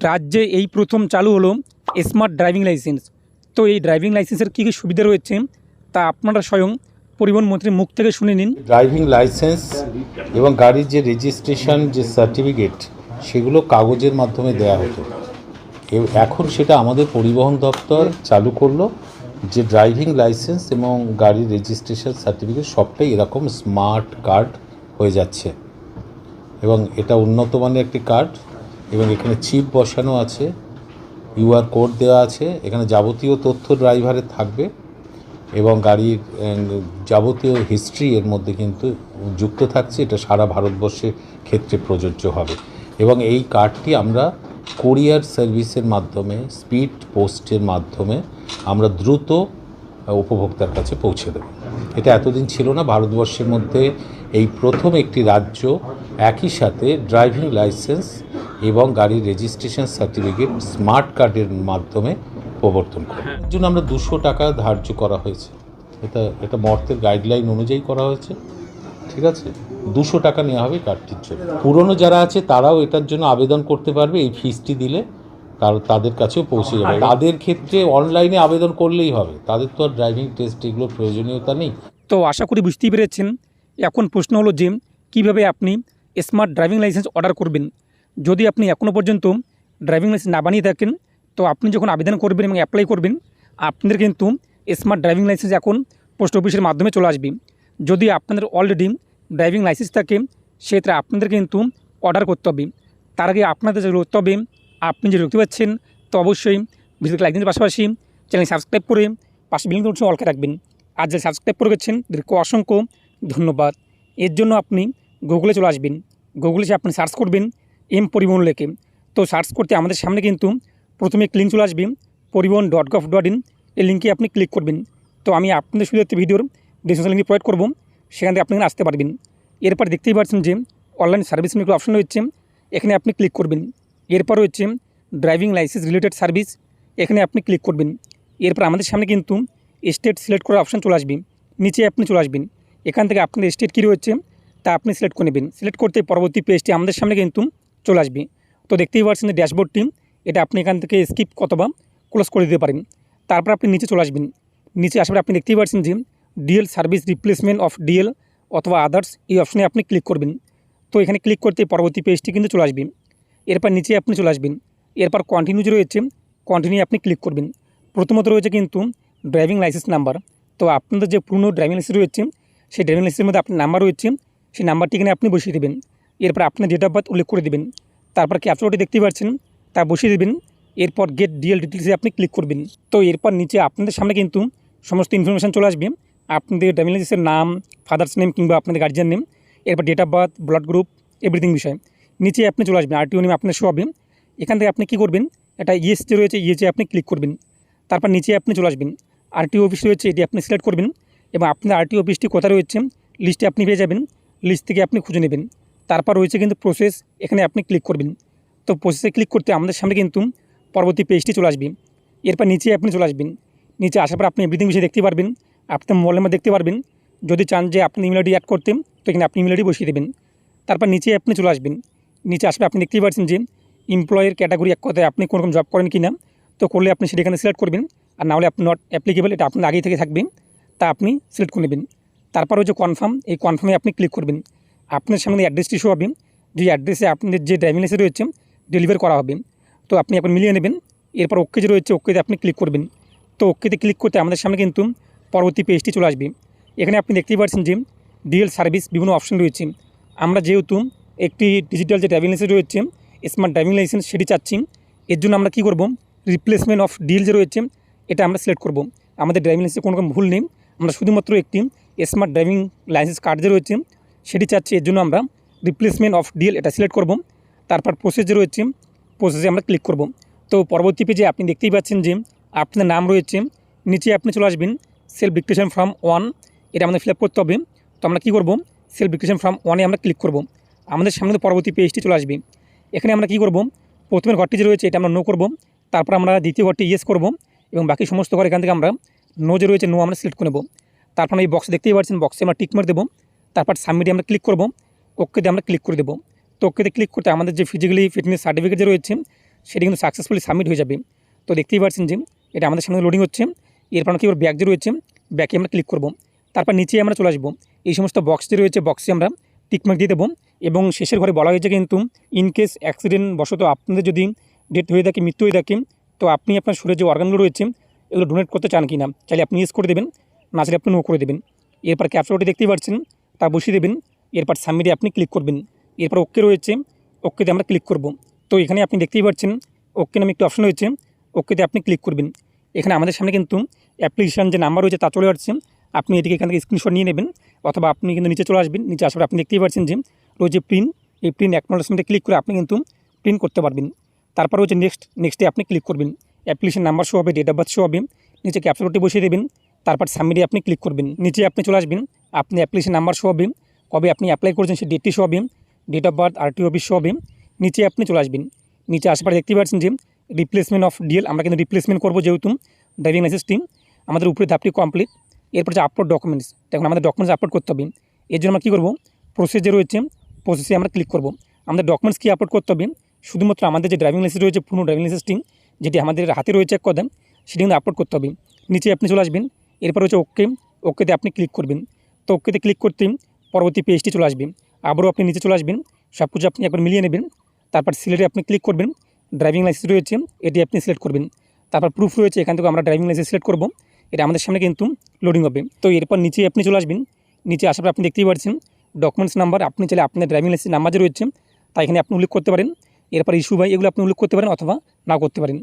রাজ্যে এই প্রথম চালু হলো স্মার্ট ড্রাইভিং লাইসেন্স। তো এই ড্রাইভিং লাইসেন্সের কী কী সুবিধা রয়েছে তা আপনারা স্বয়ং পরিবহন মন্ত্রীর মুখ থেকে শুনে নিন। ড্রাইভিং লাইসেন্স এবং গাড়ির যে রেজিস্ট্রেশন যে সার্টিফিকেট সেগুলো কাগজের মাধ্যমে দেয়া হতো, এখন সেটা আমাদের পরিবহন দপ্তর চালু করলো যে ড্রাইভিং লাইসেন্স এবং গাড়ির রেজিস্ট্রেশন সার্টিফিকেট সবটাই এরকম স্মার্ট কার্ড হয়ে যাচ্ছে এবং এটা উন্নত মানের একটি কার্ড এবং এখানে চিপ বসানো আছে, ইউআর কোড দেওয়া আছে, এখানে যাবতীয় তথ্য ড্রাইভারের থাকবে এবং গাড়ির যাবতীয় হিস্ট্রি এর মধ্যে কিন্তু যুক্ত থাকছে। এটা সারা ভারতবর্ষের ক্ষেত্রে প্রযোজ্য হবে এবং এই কার্ডটি আমরা কোরিয়ার সার্ভিসের মাধ্যমে, স্পিড পোস্টের মাধ্যমে আমরা দ্রুত উপভোক্তার কাছে পৌঁছে দেব। এটা এতদিন ছিল না। ভারতবর্ষের মধ্যে এই প্রথম একটি রাজ্য একই সাথে ড্রাইভিং লাইসেন্স এবং গাড়ির রেজিস্ট্রেশন সার্টিফিকেট স্মার্ট কার্ডের মাধ্যমে প্রবর্তন করে। এর জন্য আমরা 200 টাকা ধার্য করা হয়েছে। এটা মর্তের গাইডলাইন অনুযায়ী করা হয়েছে, ঠিক আছে। 200 টাকা নেওয়া হবে কার্ডটির জন্য। পুরনো যারা আছে তারাও এটার জন্য আবেদন করতে পারবে এই ফিসটি দিলে, কারণ তাদের কাছেও পৌঁছে যাবে। তাদের ক্ষেত্রে অনলাইনে আবেদন করলেই হবে, তাদের তো আর ড্রাইভিং টেস্ট এগুলোর প্রয়োজনীয়তা নেই। তো আশা করি বুঝতেই পেরেছেন। এখন প্রশ্ন হলো যে কীভাবে আপনি স্মার্ট ড্রাইভিং লাইসেন্স অর্ডার করবেন। যদি আপনি এখনও পর্যন্ত ড্রাইভিং লাইসেন্স না বানিয়ে থাকেন, তো আপনি যখন আবেদন করবেন এবং অ্যাপ্লাই করবেন, আপনাদের কিন্তু স্মার্ট ড্রাইভিং লাইসেন্স এখন পোস্ট অফিসের মাধ্যমে চলে আসবে। যদি আপনাদের অলরেডি ড্রাইভিং লাইসেন্স থাকে সেক্ষেত্রে আপনাদের কিন্তু অর্ডার করতে হবে। তার আগে আপনাদের যে করতে হবে, আপনি যে দেখতে পাচ্ছেন, তো অবশ্যই ভিডিওকে লাইক দিন, পাশাপাশি চ্যানেল সাবস্ক্রাইব করে পাশে বেল নোটিফিকেশন অল করে রাখবেন। আর যে সাবস্ক্রাইব করে গেছেন তাদেরকে অসংখ্য ধন্যবাদ। এর জন্য আপনি গুগলে চলে আসবেন। গুগলে যে আপনি সার্চ করবেন পরিবহন লেখে। তো সার্চ করতে আমাদের সামনে কিন্তু প্রথমে এক লিঙ্ক চলে আসবে poribohon.gov.in। এই লিঙ্কে আপনি ক্লিক করবেন। তো আমি আপনাদের সুবিধার্থে ভিডিওর ডিসক্রিপশন লিঙ্ক প্রোভাইড করবো, সেখান থেকে আপনি এখানে আসতে পারবেন। এরপর দেখতেই পাচ্ছেন যে অনলাইন সার্ভিস নিয়ে অপশন রয়েছে, এখানে আপনি ক্লিক করবেন। এরপর রয়েছে ড্রাইভিং লাইসেন্স রিলেটেড সার্ভিস, এখানে আপনি ক্লিক করবেন। এরপর আমাদের সামনে কিন্তু স্টেট সিলেক্ট করার অপশন চলে আসবে। নিচে আপনি চলে আসবেন, এখান থেকে আপনাদের স্টেট কী রয়েছে তা আপনি সিলেক্ট করে নেবেন। সিলেক্ট করতে পরবর্তী পেজটি আমাদের সামনে কিন্তু চলে আসবে। তো দেখতেই পাচ্ছেন যে ড্যাশবোর্ডটি, এটা আপনি এখান থেকে স্কিপ অথবা ক্লোজ করে দিতে পারেন। তারপর আপনি নিচে চলে আসবেন। নিচে আসার আপনি দেখতেই পাচ্ছেন যে DL service replacement of DL অথবা আদার্স, এই অপশনে আপনি ক্লিক করবেন। তো এখানে ক্লিক করতে পরবর্তী পেজটি কিন্তু চলে আসবে। এরপর নিচে আপনি চলে আসবেন। এরপর কন্টিনিউ যে রয়েছে, কন্টিনিউ আপনি ক্লিক করবেন। প্রথমত রয়েছে কিন্তু ড্রাইভিং লাইসেন্স নাম্বার। তো আপনাদের যে পুরনো ড্রাইভিং লাইসেন্স রয়েছে, সেই ড্রাইভিং লাইসেন্সের মধ্যে আপনার নাম্বার রয়েছে, সেই নাম্বারটি এখানে আপনি বসিয়ে দেবেন। এরপর আপনার ডেট অফ বার্থ উল্লেখ করে দেবেন। তারপর ক্যাপচারটি দেখতেই পাচ্ছেন, তা বসিয়ে দেবেন। এরপর গেট ডিএল ডিটেলসে আপনি ক্লিক করবেন। তো এরপর নিচে আপনাদের সামনে কিন্তু সমস্ত ইনফরমেশান চলে আসবে, আপনাদের ড্রাইভিং লাইসেন্সের নাম, ফাদার্স নেম কিংবা আপনাদের গার্জিয়ান নেম, এরপর date of birth, blood group, everything বিষয়। নিচে আপনি চলে আসবেন, আরটিও নেম আপনার শো হবে। এখান থেকে আপনি কী করবেন, এটা ইয়েস যে রয়েছে, ইয়েসে আপনি ক্লিক করবেন। তারপর নিচে আপনি চলে আসবেন, আরটিও অফিস রয়েছে, এটি আপনি সিলেক্ট করবেন এবং আপনার আরটিও অফিসটি কোথায় রয়েছে লিস্টে আপনি পেয়ে যাবেন। লিস্ট থেকে আপনি খুঁজে নেবেন। তারপর রয়েছে কিন্তু প্রসেস, এখানে আপনি ক্লিক করবেন। তো প্রসেসে ক্লিক করতে আমাদের সামনে কিন্তু পরবর্তী পেজটি চলে আসবে। এরপর নিচে আপনি চলে আসবেন। নিচে আসার পর আপনি এভরিথিং বিষয়ে দেখতে পারবেন, আপনার মোবাইল নাম্বার দেখতে পারবেন। যদি চান যে আপনি ইমেল আইডি অ্যাড করতে, তো এখানে আপনি ইমেল আইডি বসিয়ে দেবেন। তারপর নিচে আপনি চলে আসবেন। নিচে আসলে আপনি দেখতেই পাচ্ছেন যে এমপ্লয়ের ক্যাটাগরি, এক কথায় আপনি কোনো রকম জব করেন কি না, তো করলে আপনি সেটা এখানে সিলেক্ট করবেন। আর না হলে আপনি নট অ্যাপ্লিকেবল, এটা আপনার আগেই থেকে থাকবে, তা আপনি সিলেক্ট করে নেবেন। তারপর হচ্ছে কনফার্ম, এই কনফার্মে আপনি ক্লিক করবেন। আপনার সামনে অ্যাড্রেসটি শো হবে, যে অ্যাড্রেসে আপনাদের যে ড্রাইভিং লাইসেন্স রয়েছে ডেলিভার করা হবে। তো আপনি এখন মিলিয়ে নেবেন। এরপর ওকে যে রয়েছে, ওকেতে আপনি ক্লিক করবেন। তো ওকেতে ক্লিক করতে আমাদের সামনে কিন্তু পরবর্তী পেজটি চলে আসবে। এখানে আপনি দেখতেই পাচ্ছেন যে ডিএল সার্ভিস বিভিন্ন অপশন রয়েছে। আমরা যেহেতু একটি ডিজিটাল যে ড্রাইভিং লাইসেন্স রয়েছে, স্মার্ট ড্রাইভিং লাইসেন্স, সেটি চাচ্ছি। এর জন্য আমরা কী করব, রিপ্লেসমেন্ট অফ ডিএল যে রয়েছে, এটা আমরা সিলেক্ট করব। আমাদের ড্রাইভিং লাইসেন্সে কোনো রকম ভুল নেই, আমরা শুধুমাত্র একটি স্মার্ট ড্রাইভিং লাইসেন্স কার্ড যে রয়েছে সেটি চাচ্ছি। এর জন্য আমরা রিপ্লেসমেন্ট অফ ডিএল এটা সিলেক্ট করব। তারপর প্রসেস যে রয়েছে, প্রসেসে আমরা ক্লিক করব। তো পরবর্তী পেজে আপনি দেখতেই পাচ্ছেন যে আপনার নাম রয়েছে। নিচে আপনি চলে আসবেন, সেলফ ডিক্টেশন ফর্ম 1, এটা আমাদের ফিল আপ করতে হবে। তো আমরা কী করব, সেলফ ডিক্টেশন ফর্ম 1-এ আমরা ক্লিক করব। আমাদের সামনে পরবর্তী পেজটি চলে আসবে। এখানে আমরা কী করব, প্রথমের ঘরটি যে রয়েছে এটা আমরা নো করব। তারপর আমরা দ্বিতীয় ঘরটি ইয়েস করব এবং বাকি সমস্ত ঘর এখান থেকে আমরা নো যে রয়েছে নো আমরা সিলেক্ট করে নেব। তারপর এই বক্স দেখতেই পাচ্ছেন, বক্সে আমরা টিক মার দেবো। তারপর সাবমিটে আমরা ক্লিক করব, ওকেতে আমরা ক্লিক করে দেবো। তো ওকেতে ক্লিক করতে আমাদের যে ফিজিক্যালি ফিটনেস সার্টিফিকেট যে রয়েছে সেটা কিন্তু সাকসেসফুলি সাবমিট হয়ে যাবে। তো দেখতেই পাচ্ছেন যে এটা আমাদের সামনে লোডিং হচ্ছে। এরপর আমরা কী ব্যাক যে রয়েছে ব্যাকে আমরা ক্লিক করব। তারপর নিচে আমরা চলে আসবো। এই সমস্ত বক্স যে রয়েছে বক্সে আমরা টিকমার্ক দিয়ে দেবো। এবং শেষের ঘরে বলা হয়েছে কিন্তু ইনকেস অ্যাক্সিডেন্ট বশত আপনাদের যদি ডেথ হয়ে থাকে, মৃত্যু হয়ে থাকে, তো আপনি আপনার শরীরে যে অর্গানগুলো রয়েছে এগুলো ডোনেট করতে চান কি না, চাইলে আপনি ইয়েস করে দেবেন, না চাইলে আপনি নো করে দেবেন। এরপর ক্যাপচারটি দেখতেই পাচ্ছেন, তা বসিয়ে দেবেন। এরপর সাবমিটে আপনি ক্লিক করবেন। এরপর ওকে রয়েছে, ওকেতে আমরা ক্লিক করব। তো এখানে আপনি দেখতেই পাচ্ছেন ওকে নামে একটি অপশন রয়েছে, ওকেতে আপনি ক্লিক করবেন। এখানে আমাদের সামনে কিন্তু অ্যাপ্লিকেশান যে নাম্বার রয়েছে তা চলে আসছে। আপনি এটিকে এখান থেকে স্ক্রিনশট নিয়ে নেবেন, অথবা আপনি কিন্তু নিচে চলে আসবেন। নিচে আসার পর আপনি দেখতেই পাচ্ছেন যে রয়েছে প্রিন্ট। এই প্রিন্ট অ্যাকনোলেজমেন্টে ক্লিক করে আপনি কিন্তু প্রিন্ট করতে পারবেন। তারপর হচ্ছে নেক্সটে আপনি ক্লিক করবেন। অ্যাপ্লিকেশন নাম্বার শো হবে, ডেট অফ বার্থ শো হবে, নিচে ক্যাপচারটি বসিয়ে দেবেন। তারপর সাবমিটে আপনি ক্লিক করবেন। নিচে আপনি চলে আসবেন, আপনি অ্যাপ্লিকেশন নাম্বার শো হবে, কবে আপনি অ্যাপ্লাই করেছেন সেই ডেটটি শো হবে, date of birth, RTO office show হবে। নিচে আপনি চলে আসবেন। নিচে আসার দেখতেই পাচ্ছেন যে রিপ্লেসমেন্ট অফ ডিএল, আমরা কিন্তু রিপ্লেসমেন্ট করবো, যেহেতু ড্রাইভিং লাইসেন্স টিম আমাদের উপরে ধাপটি কমপ্লিট। এরপর যে আপলোড ডকুমেন্টস, দেখুন আমাদের ডকুমেন্টস আপলোড করতে হবে। এর জন্য আমরা কী করবো, প্রসেস যে রয়েছে প্রসেসে আমরা ক্লিক করব। আমাদের ডকুমেন্টস কী আপলোড করতে হবে, শুধুমাত্র আমাদের যে ড্রাইভিং লাইসেন্স রয়েছে, পুরনো ড্রাইভিং লাইসেন্স টিম যেটি আমাদের হাতে রয়েছে এক কথা, সেটি কিন্তু আপলোড করতে হবে। নিচে আপনি চলে আসবেন। এরপর হচ্ছে ওকেতে আপনি ক্লিক করবেন। তো ওকেতে ক্লিক করতে পরবর্তী পেজটি চলে আসবে। আবারও আপনি নিচে চলে আসবেন, সব কিছু আপনি একবার মিলিয়ে নেবেন। তারপর সিলেক্টে আপনি ক্লিক করবেন। ড্রাইভিং লাইসেন্স রয়েছে এটি আপনি সিলেক্ট করবেন। তারপর প্রুফ রয়েছে, এখান থেকে আমরা ড্রাইভিং লাইসেন্স সিলেক্ট করব। এটা আমাদের সামনে কিন্তু লোডিং হবে। তো এরপর নিচে আপনি চলে আসবেন। নিচে আসার পর আপনি দেখতেই পাচ্ছেন ডকুমেন্টস নাম্বার, আপনি চাইলে আপনার ড্রাইভিং লাইসেন্স নাম্বার যে রয়েছে তা এখানে আপনি উল্লেখ করতে পারেন। এরপর ইস্যু বাই এগুলো আপনি উল্লেখ করতে পারেন অথবা না করতে পারেন।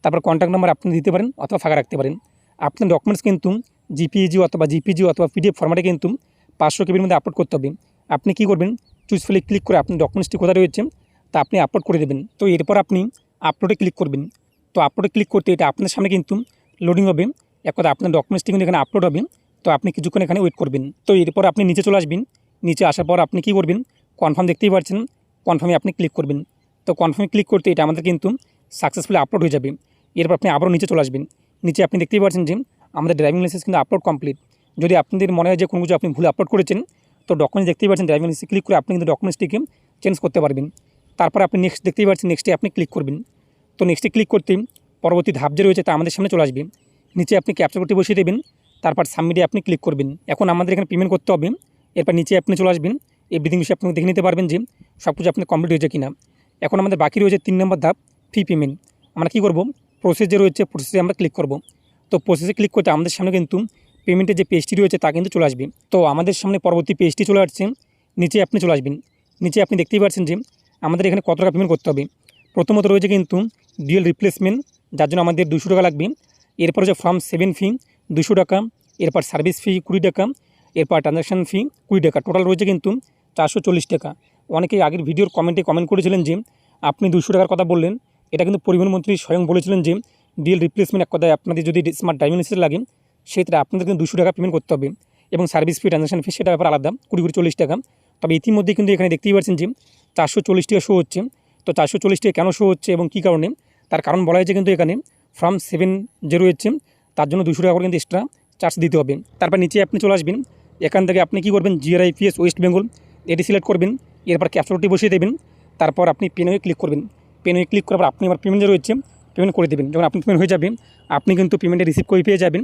তারপর কন্ট্যাক্ট নাম্বার আপনি দিতে পারেন অথবা ফাঁকা রাখতে পারেন। আপনার ডকুমেন্টস কিন্তু জিপিএজি অথবা জিপিজি অথবা পিডিএফ ফরম্যাটে কিন্তু 500 কেবির মধ্যে আপলোড করতে হবে। আপনি কী করবেন, চুজ ফাইলে ক্লিক করে আপনার ডকুমেন্টসটি কোথায় রয়েছে তা আপনি আপলোড করে দেবেন। তো এরপর আপনি আপলোডে ক্লিক করবেন। তো আপলোডে ক্লিক করতে এটা আপনার সামনে কিন্তু লোডিং হবে। এক কথা আপনার ডকুমেন্টসটি কিন্তু এখানে আপলোড হবে। তো আপনি কিছুক্ষণ এখানে ওয়েট করবেন। তো এরপর আপনি নিচে চলে আসবেন। নিচে আসার পর আপনি কী করবেন, কনফার্ম দেখতেই পাচ্ছেন, কনফার্মে আপনি ক্লিক করবেন। তো কনফার্মে ক্লিক করতে এটা আমাদের কিন্তু সাকসেসফুলি আপলোড হয়ে যাবে। এরপর আপনি আবারও নিচে চলে আসবেন। নিচে আপনি দেখতেই পাচ্ছেন যে আমাদের ড্রাইভিং লাইসেন্স কিন্তু আপলোড কমপ্লিট। যদি আপনাদের মনে হয় যে কোনো কিছু আপনি ভুল আপলোড করেছেন, তো ডকুমেন্টস দেখতেই পাচ্ছেন, ড্রাইভিং লাইসেন্স ক্লিক করে আপনি কিন্তু ডকুমেন্টসটিকে চেঞ্জ করতে পারবেন। তারপর আপনি নেক্সট দেখতেই পাচ্ছেন, নেক্সটে আপনি ক্লিক করবেন। তো নেক্সটে ক্লিক করতে পরবর্তী ধাপ যে রয়েছে তা আমাদের সামনে চলে আসবে। নিচে আপনি ক্যাপচার কোডটি বসিয়ে দেবেন। তারপর সাবমিটে আপনি ক্লিক করবেন। এখন আমাদের এখানে পেমেন্ট করতে হবে। এরপর নিচে আপনি চলে আসবেন। এভরিথিং বিষয়ে আপনি দেখে নিতে পারবেন যে সব কিছু আপনার কমপ্লিট হয়েছে কিনা। এখন আমাদের বাকি রয়েছে 3 নম্বর ধাপ, ফি পেমেন্ট। আমরা কী করব, প্রসেস যে রয়েছে প্রসেসে আমরা ক্লিক করব। তো প্রসেসে ক্লিক করতে আমাদের সামনে কিন্তু পেমেন্টের যে পেজটি রয়েছে তা কিন্তু চলে আসবে। তো আমাদের সামনে পরবর্তী পেজটি চলে আসছে। নিচে আপনি চলে আসবেন। নিচে আপনি দেখতেই পাচ্ছেন যে আমাদের এখানে কত টাকা পেমেন্ট করতে হবে। প্রথমত রয়েছে কিন্তু ডিএল রিপ্লেসমেন্ট, যার জন্য আমাদের 200 টাকা লাগবে। এরপর হচ্ছে ফর্ম 7 ফি 200 টাকা। এরপর সার্ভিস ফি 20 টাকা। এরপর ট্রানজ্যাকশান ফি 20 টাকা। টোটাল রয়েছে কিন্তু 440 টাকা। অনেকেই আগের ভিডিওর কমেন্টে কমেন্ট করেছিলেন যে আপনি 200 টাকার কথা বললেন, এটা কিন্তু পরিবহন মন্ত্রী স্বয়ং বলেছিলেন যে ডিএল রিপ্লেসমেন্ট এক কথায় আপনাদের যদি স্মার্ট ড্রাইভিং লাইসেন্স লাগে সেক্ষেত্রে আপনাদের কিন্তু 200 টাকা পেমেন্ট করতে হবে। এবং সার্ভিস ফি, ট্রানজ্যাকশান ফি সেটা ব্যাপার আলাদা, 20-40 টাকা। তবে ইতিমধ্যে কিন্তু এখানে দেখতেই পাচ্ছেন যে 440 টাকা শো হচ্ছে। তো 440 টাকা কেন শো হচ্ছে এবং কী কারণে, তার কারণ বলা হয়েছে কিন্তু এখানে ফর্ম 7 যে রয়েছে তার জন্য 200 টাকা করে কিন্তু এক্সট্রা চার্জ দিতে হবে। তারপর নিচে আপনি চলে আসবেন। এখান থেকে আপনি কী করবেন, GRIPS ওয়েস্ট বেঙ্গল এটি সিলেক্ট করবেন। এরপর ক্যাপচারটি বসিয়ে দেবেন। তারপর আপনি পেনে ক্লিক করবেন। পেনে ক্লিক করার পর আপনি আমার পেমেন্ট যে রয়েছে পেমেন্ট করে দেবেন। যখন আপনি পেমেন্ট হয়ে যাবে আপনি কিন্তু পেমেন্টে রিসিভ করে পেয়ে যাবেন।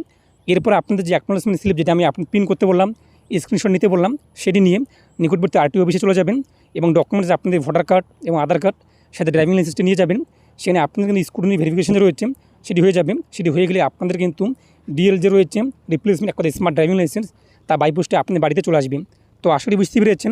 এরপর আপনাদের যে অ্যাকনোলেজমেন্ট স্লিপ যেটা আমি আপনি প্রিন্ট করতে বললাম, স্ক্রিনশট নিতে বললাম, সেটি নিয়ে নিকটবর্তী আরটিও অফিসে চলে যাবেন এবং ডকুমেন্টস আপনাদের ভোটার কার্ড এবং আধার কার্ড সাথে ড্রাইভিং লাইসেন্সটি নিয়ে যাবেন। সেখানে আপনাদের কিন্তু স্ক্রুটিনি ভেরিফিকেশন রয়েছে সেটি হয়ে যাবে। সেটি হয়ে গেলে আপনাদের কিন্তু ডিএল যে রয়েছে রিপ্লেসমেন্ট এক কথা স্মার্ট ড্রাইভিং লাইসেন্স তা বাই পোস্টে আপনার বাড়িতে চলে আসবে। তো আশা করি বুঝতে পেরেছেন।